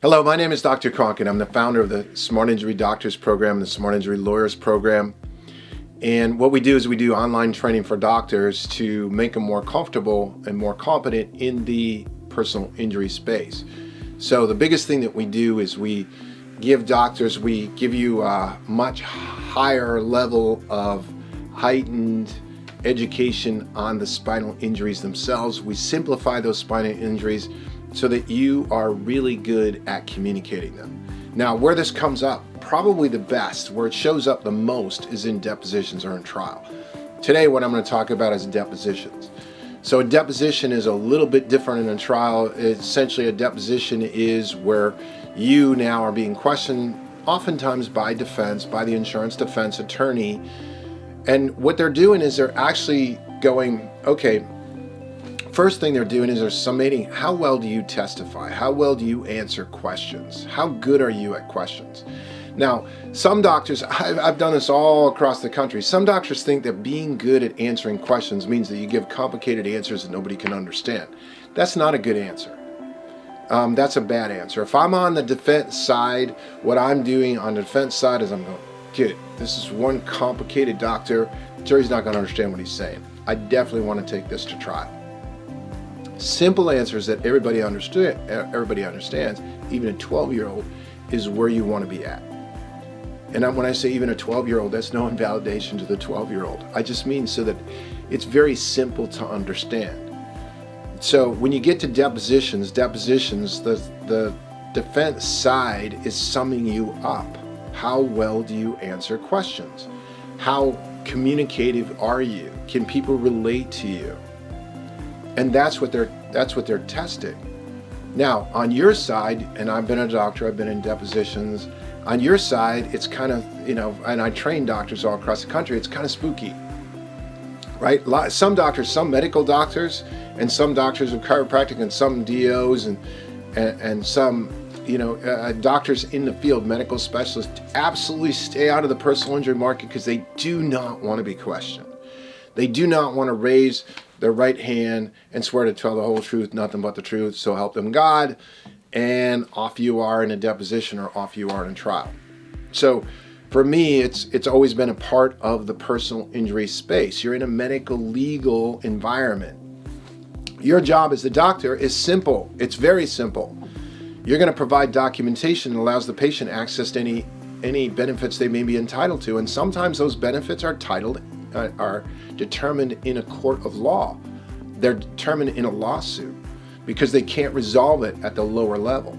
Hello, my name is Dr. Conk, and I'm the founder of the Smart Injury Doctors Program, the Smart Injury Lawyers Program. And what we do is we do online training for doctors to make them more comfortable and more competent in the personal injury space. So the biggest thing that we do is we give you a much higher level of heightened education on the spinal injuries themselves. We simplify those spinal injuries so that you are really good at communicating them. Now, where this comes up, probably the best, where it shows up the most, is in depositions or in trial. Today, what I'm going to talk about is depositions. So a deposition is a little bit different in a trial. Essentially, a deposition is where you now are being questioned, oftentimes by defense, by the insurance defense attorney. And what they're doing is they're actually going, okay, first thing they're doing is they're summating, how well do you testify? How well do you answer questions? How good are you at questions? Now, some doctors, I've done this all across the country, some doctors think that being good at answering questions means that you give complicated answers that nobody can understand. That's not a good answer. That's a bad answer. If I'm on the defense side, what I'm doing on the defense side is I'm going, good, this is one complicated doctor, the jury's not going to understand what he's saying. I definitely want to take this to trial. Simple answers that everybody understands, even a 12-year-old, is where you want to be at. And when I say even a 12-year-old, that's no invalidation to the 12-year-old. I just mean so that it's very simple to understand. So when you get to depositions, the defense side is summing you up. How well do you answer questions? How communicative are you? Can people relate to you? And that's what they're testing. Now, on your side, and I've been a doctor, I've been in depositions, on your side, it's kind of, and I train doctors all across the country, it's kind of spooky, right? Some doctors, some medical doctors, and some doctors of chiropractic, and some DOs, and some, doctors in the field, medical specialists, absolutely stay out of the personal injury market because they do not want to be questioned. They do not want to raise their right hand and swear to tell the whole truth, nothing but the truth, so help them God, and off you are in a deposition or off you are in a trial. So for me, it's always been a part of the personal injury space. You're in a medical legal environment. Your job as the doctor is simple. It's very simple. You're going to provide documentation that allows the patient access to any benefits they may be entitled to, and sometimes those benefits are determined in a court of law. They're determined in a lawsuit because they can't resolve it at the lower level,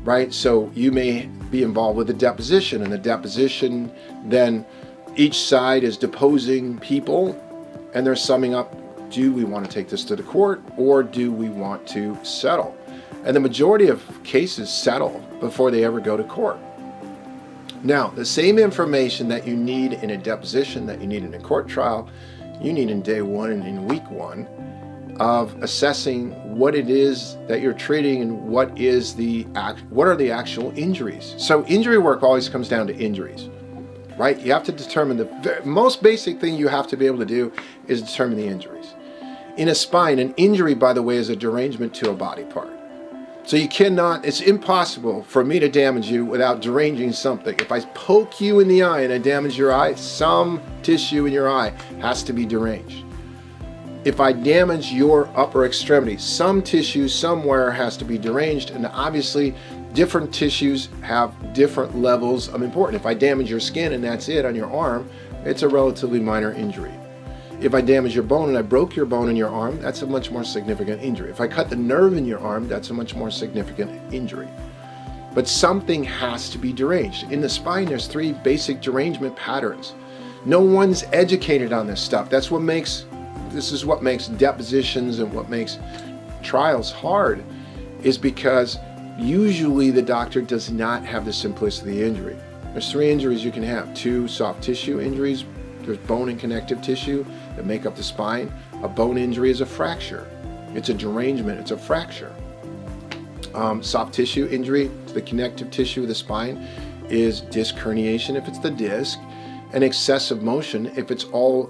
right? So you may be involved with a deposition, and the deposition, then each side is deposing people, and they're summing up, do we want to take this to the court, or do we want to settle? And the majority of cases settle before they ever go to court. Now, the same information that you need in a deposition, that you need in a court trial, you need in day one and in week one of assessing what it is that you're treating and what are the actual injuries. So injury work always comes down to injuries, right? You have to determine the most basic thing you have to be able to do is determine the injuries. In a spine, an injury, by the way, is a derangement to a body part. So it's impossible for me to damage you without deranging something. If I poke you in the eye and I damage your eye, some tissue in your eye has to be deranged. If I damage your upper extremity, some tissue somewhere has to be deranged, and obviously different tissues have different levels of importance. If I damage your skin and that's it on your arm, it's a relatively minor injury. If I damage your bone and I broke your bone in your arm, that's a much more significant injury. If I cut the nerve in your arm, that's a much more significant injury. But something has to be deranged. In the spine, there's 3 basic derangement patterns. No one's educated on this stuff. This is what makes depositions and what makes trials hard, is because usually the doctor does not have the simplicity of the injury. There's 3 injuries you can have. 2 soft tissue injuries. There's bone and connective tissue that make up the spine. A bone injury is a fracture. It's a derangement. It's a fracture. Soft tissue injury to the connective tissue of the spine is disc herniation if it's the disc, and excessive motion if it's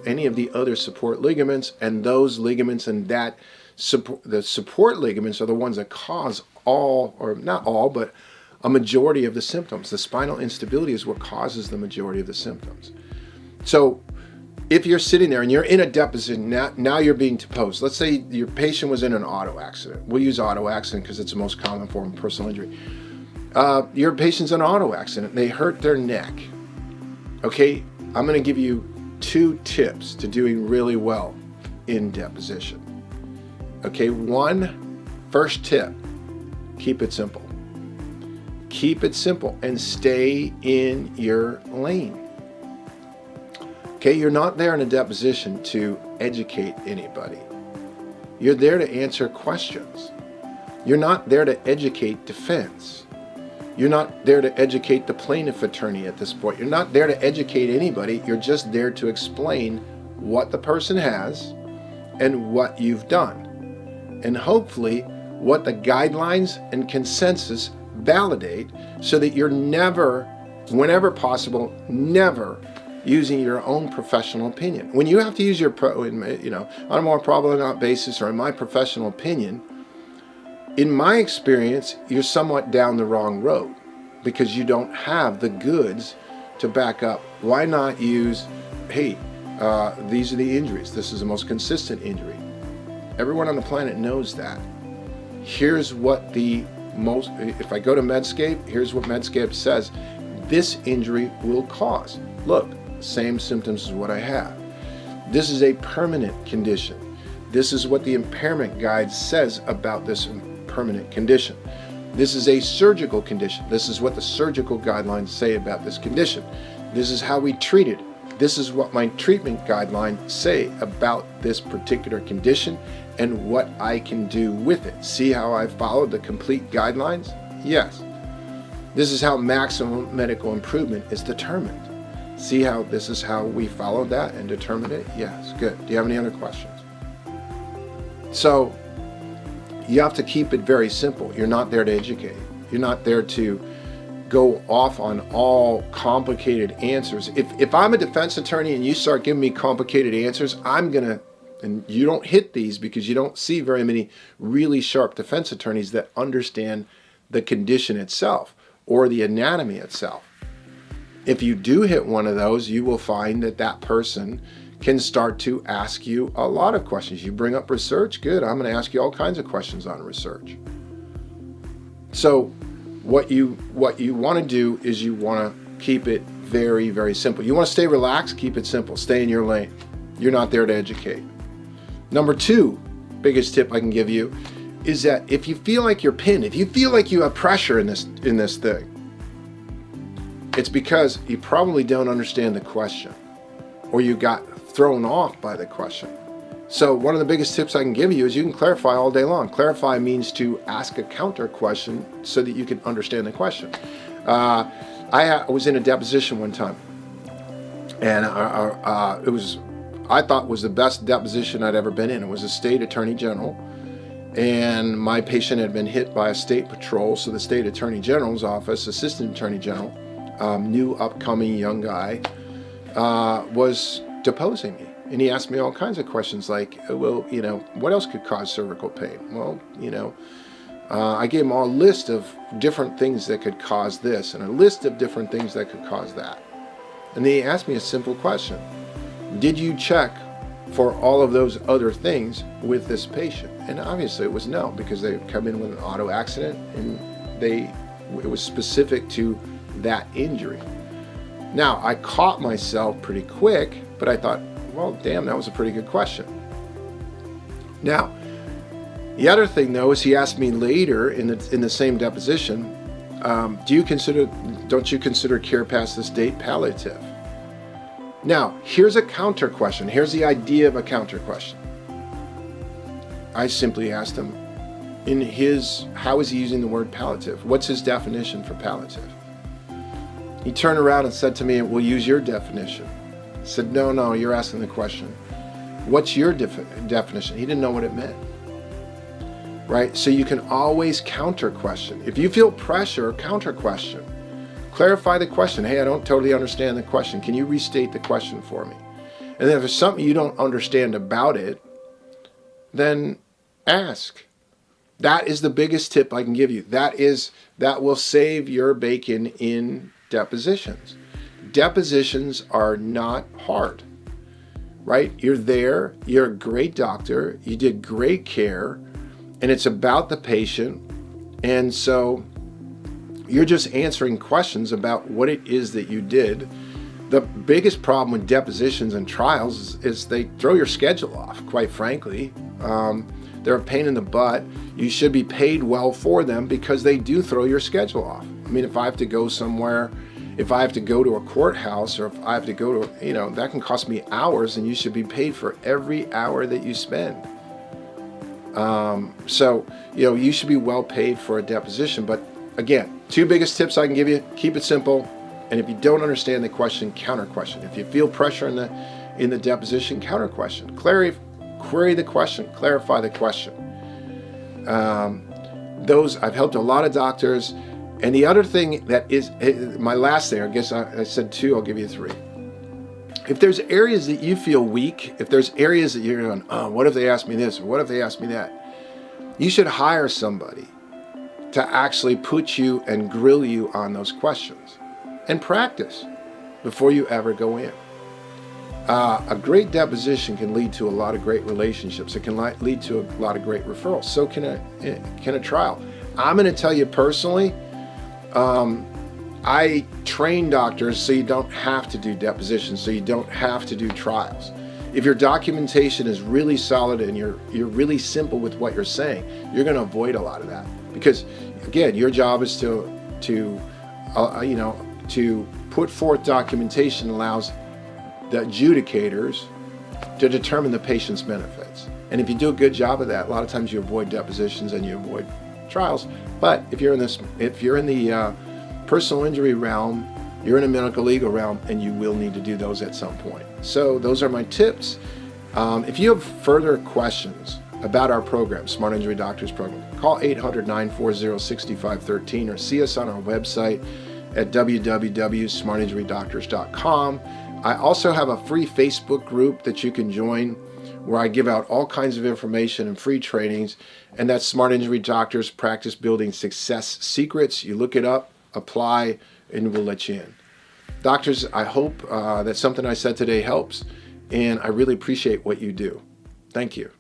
any of the other support ligaments, and those ligaments and the support ligaments are the ones that cause all, or not all, but a majority of the symptoms. The spinal instability is what causes the majority of the symptoms. So if you're sitting there and you're in a deposition, now you're being deposed. Let's say your patient was in an auto accident. We'll use auto accident because it's the most common form of personal injury. Your patient's in an auto accident. They hurt their neck. Okay, I'm going to give you 2 tips to doing really well in deposition. Okay, first tip, keep it simple. Keep it simple and stay in your lane. Okay, you're not there in a deposition to educate anybody. You're there to answer questions. You're not there to educate defense. You're not there to educate the plaintiff attorney at this point. You're not there to educate anybody. You're just there to explain what the person has and what you've done. And hopefully what the guidelines and consensus validate, so that you're never, whenever possible, never using your own professional opinion. When you have to use your, on a more probable than not basis, or in my professional opinion, in my experience, you're somewhat down the wrong road because you don't have the goods to back up. Why not use, hey, these are the injuries. This is the most consistent injury. Everyone on the planet knows that. Here's what if I go to Medscape, here's what Medscape says this injury will cause. Look, same symptoms as what I have. This is a permanent condition. This is what the impairment guide says about this permanent condition. This is a surgical condition. This is what the surgical guidelines say about this condition. This is how we treat it. This is what my treatment guidelines say about this particular condition and what I can do with it. See how I followed the complete guidelines? Yes. This is how maximum medical improvement is determined. See how this is how we followed that and determined it? Yes, good. Do you have any other questions? So you have to keep it very simple. You're not there to educate. You're not there to go off on all complicated answers. If I'm a defense attorney and you start giving me complicated answers, and you don't hit these because you don't see very many really sharp defense attorneys that understand the condition itself or the anatomy itself. If you do hit one of those, you will find that person can start to ask you a lot of questions. You bring up research, good. I'm going to ask you all kinds of questions on research. So what you want to do is you want to keep it very, very simple. You want to stay relaxed, keep it simple. Stay in your lane. You're not there to educate. Number 2, biggest tip I can give you is that if you feel like you're pinned, if you feel like you have pressure in this thing, it's because you probably don't understand the question or you got thrown off by the question. So one of the biggest tips I can give you is you can clarify all day long. Clarify means to ask a counter question so that you can understand the question. I was in a deposition one time, and I thought was the best deposition I'd ever been in. It was a state attorney general, and my patient had been hit by a state patrol. So the state attorney general's office, assistant attorney general, new upcoming young guy, was deposing me. And he asked me all kinds of questions like, well, what else could cause cervical pain? Well, I gave him a list of different things that could cause this and a list of different things that could cause that. And then he asked me a simple question. Did you check for all of those other things with this patient? And obviously it was no, because they come in with an auto accident and it was specific to that injury. Now, I caught myself pretty quick, but I thought, well, damn, that was a pretty good question. Now, the other thing, though, is he asked me later in the same deposition, don't you consider care past this date palliative? Now, here's a counter question. Here's the idea of a counter question. I simply asked him, how is he using the word palliative? What's his definition for palliative? He turned around and said to me, we'll use your definition. I said, no, you're asking the question. What's your definition? He didn't know what it meant. Right? So you can always counter question. If you feel pressure, counter question. Clarify the question. Hey, I don't totally understand the question. Can you restate the question for me? And then if there's something you don't understand about it, then ask. That is the biggest tip I can give you. That will save your bacon in depositions. Depositions are not hard, right? You're there, you're a great doctor, you did great care, and it's about the patient. And so you're just answering questions about what it is that you did. The biggest problem with depositions and trials is they throw your schedule off, quite frankly. They're a pain in the butt. You should be paid well for them because they do throw your schedule off. I mean, if I have to go somewhere, if I have to go to a courthouse, or if I have to go to, that can cost me hours, and you should be paid for every hour that you spend. So, you should be well paid for a deposition. But again, two biggest tips I can give you: keep it simple. And if you don't understand the question, counter question. If you feel pressure in the deposition, counter question. Query the question, clarify the question. I've helped a lot of doctors. And the other thing that is my last thing, I guess I said two, I'll give you three. If there's areas that you feel weak, if there's areas that you're going, oh, what if they ask me this, or what if they ask me that? You should hire somebody to actually put you and grill you on those questions and practice before you ever go in. A great deposition can lead to a lot of great relationships. It can lead to a lot of great referrals. So can a trial. I'm going to tell you personally, I train doctors so you don't have to do depositions, so you don't have to do trials. If your documentation is really solid and you're really simple with what you're saying, you're going to avoid a lot of that. Because again, your job is to put forth documentation that allows the adjudicators to determine the patient's benefits. And if you do a good job of that, a lot of times you avoid depositions and you avoid trials. But if you're in the personal injury realm, you're in a medical legal realm, and you will need to do those at some point. So those are my tips. If you have further questions about our program, Smart Injury Doctors Program, call 800-940-6513 or see us on our website at www.smartinjurydoctors.com. I also have a free Facebook group that you can join where I give out all kinds of information and free trainings, and that's Smart Injury Doctors Practice Building Success Secrets. You look it up, apply, and we'll let you in. Doctors, I hope that something I said today helps, and I really appreciate what you do. Thank you.